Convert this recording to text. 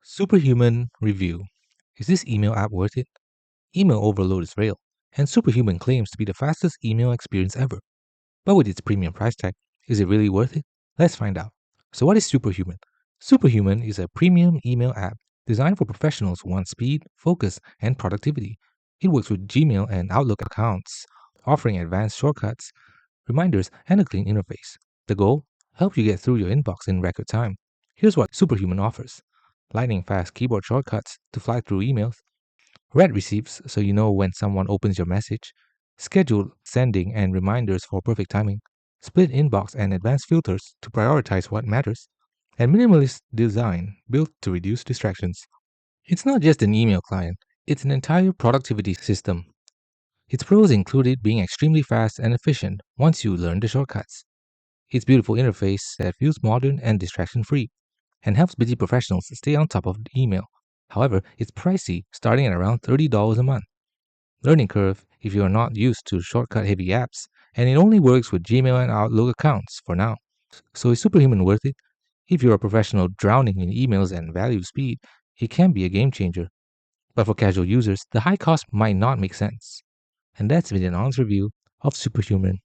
Superhuman Review. Is this email app worth it? Email overload is real, and Superhuman claims to be the fastest email experience ever. But with its premium price tag, is it really worth it? Let's find out. So, what is Superhuman? Superhuman is a premium email app designed for professionals who want speed, focus, and productivity. It works with Gmail and Outlook accounts, offering advanced shortcuts, reminders, and a clean interface. The goal? Help you get through your inbox in record time. Here's what Superhuman offers: lightning fast keyboard shortcuts to fly through emails, read receipts so you know when someone opens your message, scheduled sending and reminders for perfect timing, split inbox and advanced filters to prioritize what matters, and minimalist design built to reduce distractions. It's not just an email client, it's an entire productivity system. Its pros include it being extremely fast and efficient once you learn the shortcuts. Its beautiful interface that feels modern and distraction free, and helps busy professionals stay on top of the email. However, it's pricey, starting at around $30 a month. Learning curve if you are not used to shortcut heavy apps, and it only works with Gmail and Outlook accounts for now. So is Superhuman worth it? If you're a professional drowning in emails and value speed, it can be a game changer. But for casual users, the high cost might not make sense. And that's been an honest review of Superhuman.